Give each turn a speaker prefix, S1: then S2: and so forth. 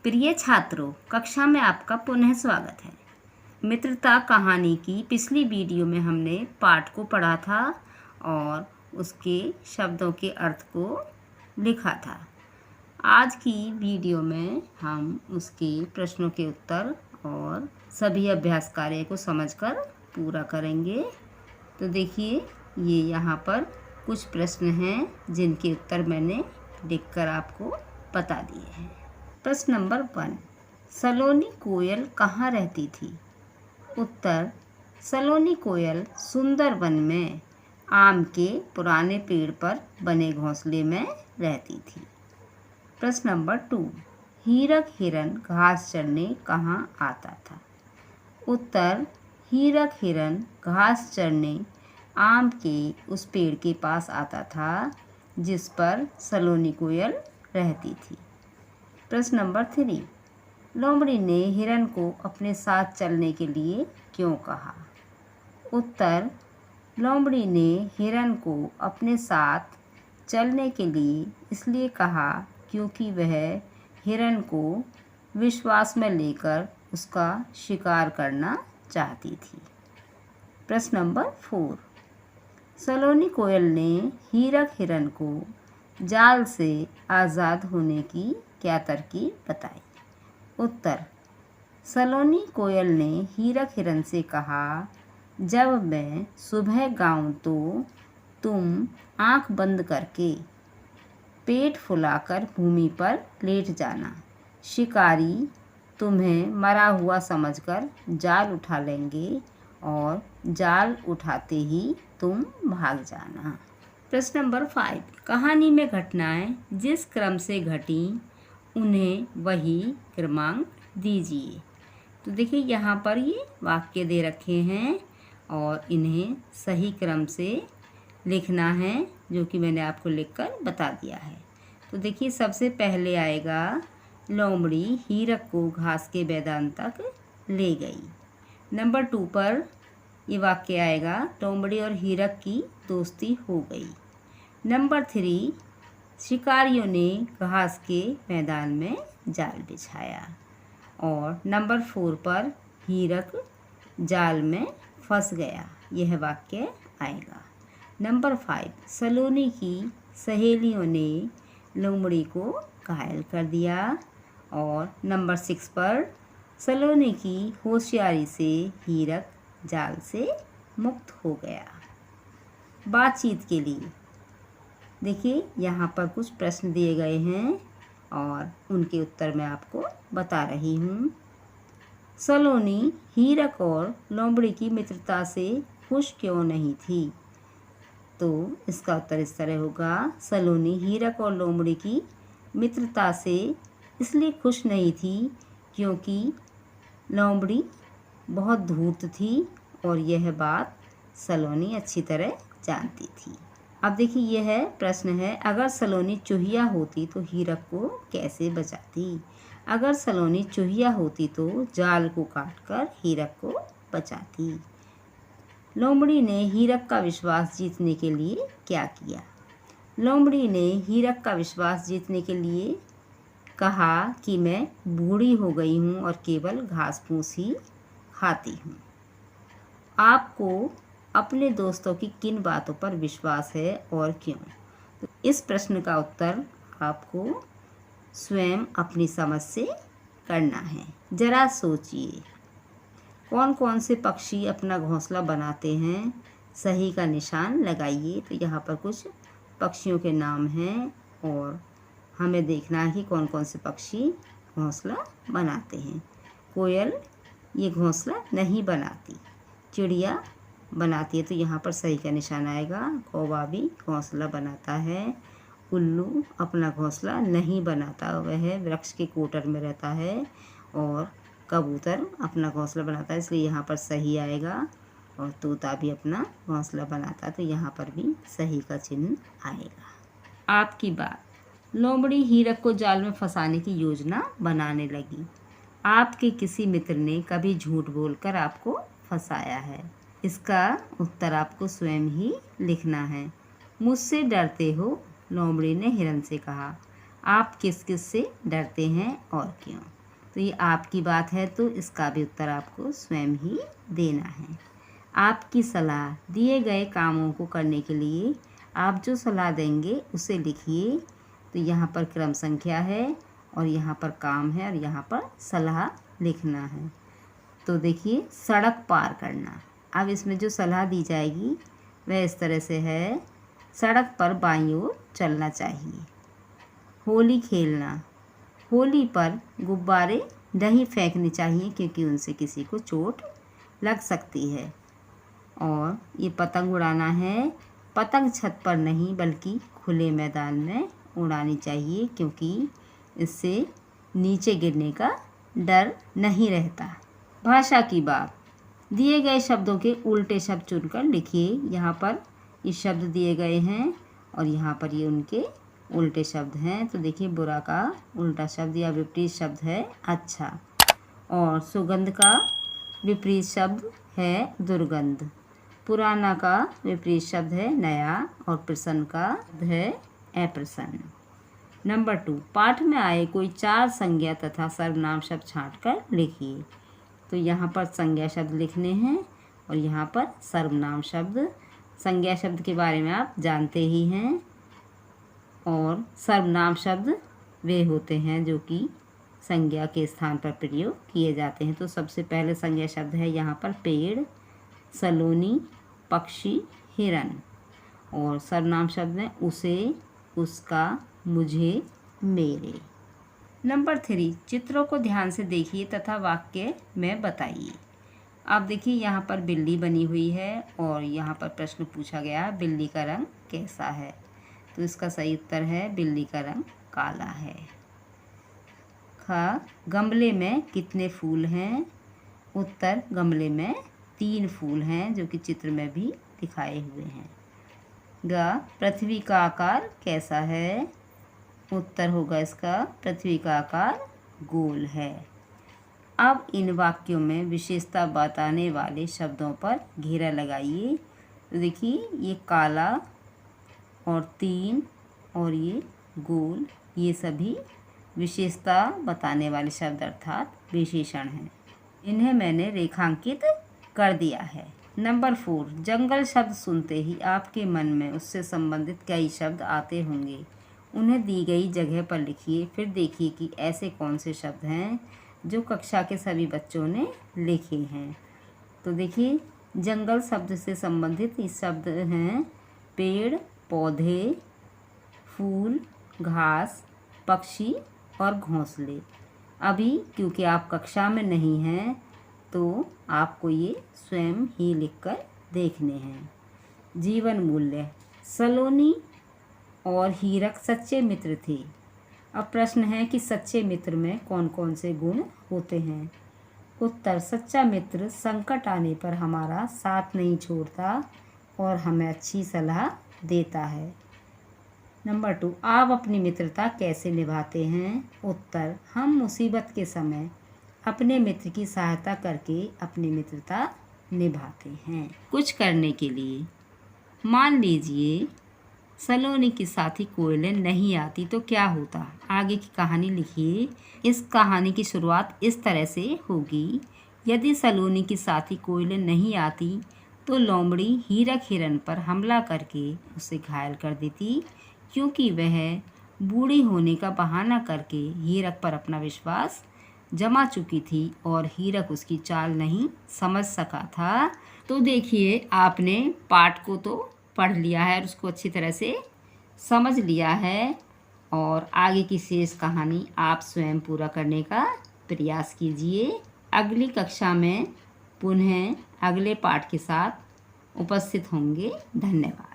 S1: प्रिय छात्रों, कक्षा में आपका पुनः स्वागत है। मित्रता कहानी की पिछली वीडियो में हमने पाठ को पढ़ा था और उसके शब्दों के अर्थ को लिखा था। आज की वीडियो में हम उसके प्रश्नों के उत्तर और सभी अभ्यास कार्य को समझकर पूरा करेंगे। तो देखिए, ये यहाँ पर कुछ प्रश्न हैं जिनके उत्तर मैंने लिखकर आपको बता दिए हैं। प्रश्न नंबर 1, सलोनी कोयल कहाँ रहती थी? उत्तर, सलोनी कोयल सुंदरवन में आम के पुराने पेड़ पर बने घोंसले में रहती थी। प्रश्न नंबर 2, हीरक हिरन घास चरने कहाँ आता था? उत्तर, हीरक हिरन घास चरने आम के उस पेड़ के पास आता था जिस पर सलोनी कोयल रहती थी। प्रश्न नंबर 3, लोमड़ी ने हिरन को अपने साथ चलने के लिए क्यों कहा? उत्तर, लोमड़ी ने हिरन को अपने साथ चलने के लिए इसलिए कहा क्योंकि वह हिरन को विश्वास में लेकर उसका शिकार करना चाहती थी। प्रश्न नंबर 4, सलोनी कोयल ने हीरक हिरन को जाल से आज़ाद होने की क्या तरकीब बताई? उत्तर, सलोनी कोयल ने हीरक हिरन से कहा, जब मैं सुबह गाऊं तो तुम आंख बंद करके पेट फुलाकर भूमि पर लेट जाना। शिकारी तुम्हें मरा हुआ समझकर जाल उठा लेंगे और जाल उठाते ही तुम भाग जाना। प्रश्न नंबर 5, कहानी में घटनाएं जिस क्रम से घटी उन्हें वही क्रमांक दीजिए। तो देखिए, यहाँ पर ये वाक्य दे रखे हैं और इन्हें सही क्रम से लिखना है, जो कि मैंने आपको लिखकर बता दिया है। तो देखिए, सबसे पहले आएगा, लोमड़ी हीरक को घास के मैदान तक ले गई। नंबर 2 पर ये वाक्य आएगा, लोमड़ी और हीरक की दोस्ती हो गई। नंबर 3, शिकारियों ने घास के मैदान में जाल बिछाया। और नंबर 4 पर हीरक जाल में फंस गया, यह वाक्य आएगा। नंबर 5, सलोनी की सहेलियों ने लोमड़ी को घायल कर दिया। और नंबर 6 पर सलोनी की होशियारी से हीरक जाल से मुक्त हो गया। बातचीत के लिए देखिए, यहाँ पर कुछ प्रश्न दिए गए हैं और उनके उत्तर मैं आपको बता रही हूँ। सलोनी हीरक और लोमड़ी की मित्रता से खुश क्यों नहीं थी? तो इसका उत्तर इस तरह होगा, सलोनी हीरक और लोमड़ी की मित्रता से इसलिए खुश नहीं थी क्योंकि लोमड़ी बहुत धूर्त थी और यह बात सलोनी अच्छी तरह जानती थी। अब देखिए, यह प्रश्न है, अगर सलोनी चूहिया होती तो हीरक को कैसे बचाती? अगर सलोनी चूहिया होती तो जाल को काटकर हीरक को बचाती। लोमड़ी ने हीरक का विश्वास जीतने के लिए क्या किया? लोमड़ी ने हीरक का विश्वास जीतने के लिए कहा कि मैं बूढ़ी हो गई हूँ और केवल घास फूस ही खाती हूँ। आपको अपने दोस्तों की किन बातों पर विश्वास है और क्यों? तो इस प्रश्न का उत्तर आपको स्वयं अपनी समझ से करना है। जरा सोचिए, कौन कौन से पक्षी अपना घोंसला बनाते हैं? सही का निशान लगाइए। तो यहाँ पर कुछ पक्षियों के नाम हैं और हमें देखना है कि कौन कौन से पक्षी घोंसला बनाते हैं। कोयल ये घोंसला नहीं बनाती, चिड़िया बनाती है, तो यहाँ पर सही का निशान आएगा। कौवा भी घोंसला बनाता है। उल्लू अपना घोंसला नहीं बनाता, वह वृक्ष के कोटर में रहता है। और कबूतर अपना घोंसला बनाता है, इसलिए यहाँ पर सही आएगा। और तोता भी अपना घोंसला बनाता है, तो यहाँ पर भी सही का चिन्ह आएगा। आपकी बात, लोमड़ी हीरक को जाल में फंसाने की योजना बनाने लगी। आपके किसी मित्र ने कभी झूठ बोलकर आपको फंसाया है? इसका उत्तर आपको स्वयं ही लिखना है। मुझसे डरते हो? लोमड़ी ने हिरन से कहा। आप किस किस से डरते हैं और क्यों? तो ये आपकी बात है, तो इसका भी उत्तर आपको स्वयं ही देना है। आपकी सलाह, दिए गए कामों को करने के लिए आप जो सलाह देंगे उसे लिखिए। तो यहाँ पर क्रम संख्या है और यहाँ पर काम है और यहाँ पर सलाह लिखना है। तो देखिए, सड़क पार करना। अब इसमें जो सलाह दी जाएगी वह इस तरह से है, सड़क पर बाईं ओर चलना चाहिए। होली खेलना, होली पर गुब्बारे नहीं फेंकने चाहिए क्योंकि उनसे किसी को चोट लग सकती है। और ये पतंग उड़ाना है, पतंग छत पर नहीं बल्कि खुले मैदान में उड़ानी चाहिए क्योंकि इससे नीचे गिरने का डर नहीं रहता। भाषा की बात, दिए गए शब्दों के उल्टे शब्द चुनकर लिखिए। यहाँ पर ये शब्द दिए गए हैं और यहाँ पर ये उनके उल्टे शब्द हैं। तो देखिए, बुरा का उल्टा शब्द या विपरीत शब्द है अच्छा, और सुगंध का विपरीत शब्द है दुर्गंध। पुराना का विपरीत शब्द है नया और प्रसन्न का है अप्रसन्न। नंबर 2, पाठ में आए कोई 4 संज्ञा तथा सर्वनाम शब्द छांटकर लिखिए। तो यहाँ पर संज्ञा शब्द लिखने हैं और यहाँ पर सर्वनाम शब्द। संज्ञा शब्द के बारे में आप जानते ही हैं, और सर्वनाम शब्द वे होते हैं जो कि संज्ञा के स्थान पर प्रयोग किए जाते हैं। तो सबसे पहले संज्ञा शब्द है यहाँ पर पेड़, सलोनी, पक्षी, हिरन। और सर्वनाम शब्द है उसे, उसका, मुझे, मेरे। नंबर 3, चित्रों को ध्यान से देखिए तथा वाक्य में बताइए। आप देखिए, यहाँ पर बिल्ली बनी हुई है और यहाँ पर प्रश्न पूछा गया बिल्ली का रंग कैसा है। तो इसका सही उत्तर है बिल्ली का रंग काला है। ख, गमले में कितने फूल हैं? उत्तर, गमले में 3 फूल हैं जो कि चित्र में भी दिखाए हुए हैं। ग, पृथ्वी का आकार कैसा है? उत्तर होगा इसका, पृथ्वी का आकार गोल है। अब इन वाक्यों में विशेषता बताने वाले शब्दों पर घेरा लगाइए। तो देखिए, ये काला और 3 और ये गोल, ये सभी विशेषता बताने वाले शब्द अर्थात विशेषण हैं। इन्हें मैंने रेखांकित कर दिया है। नंबर 4, जंगल शब्द सुनते ही आपके मन में उससे संबंधित कई शब्द आते होंगे। उन्हें दी गई जगह पर लिखिए, फिर देखिए कि ऐसे कौन से शब्द हैं जो कक्षा के सभी बच्चों ने लिखे हैं। तो देखिए, जंगल शब्द से संबंधित ये शब्द हैं पेड़, पौधे, फूल, घास, पक्षी और घोंसले। अभी क्योंकि आप कक्षा में नहीं हैं तो आपको ये स्वयं ही लिखकर देखने हैं। जीवन मूल्य, सलोनी और हीरक सच्चे मित्र थे। अब प्रश्न है कि सच्चे मित्र में कौन कौन से गुण होते हैं। उत्तर, सच्चा मित्र संकट आने पर हमारा साथ नहीं छोड़ता और हमें अच्छी सलाह देता है। नंबर 2, आप अपनी मित्रता कैसे निभाते हैं? उत्तर, हम मुसीबत के समय अपने मित्र की सहायता करके अपनी मित्रता निभाते हैं। कुछ करने के लिए, मान लीजिए सलोनी की साथी कोयले नहीं आती तो क्या होता? आगे की कहानी लिखिए। इस कहानी की शुरुआत इस तरह से होगी, यदि सलोनी की साथी कोयले नहीं आती तो लोमड़ी हीरक हिरन पर हमला करके उसे घायल कर देती, क्योंकि वह बूढ़ी होने का बहाना करके हीरक पर अपना विश्वास जमा चुकी थी और हीरक उसकी चाल नहीं समझ सका था। तो देखिए, आपने पाठ को तो पढ़ लिया है और उसको अच्छी तरह से समझ लिया है, और आगे की शेष कहानी आप स्वयं पूरा करने का प्रयास कीजिए। अगली कक्षा में पुनः अगले पाठ के साथ उपस्थित होंगे। धन्यवाद।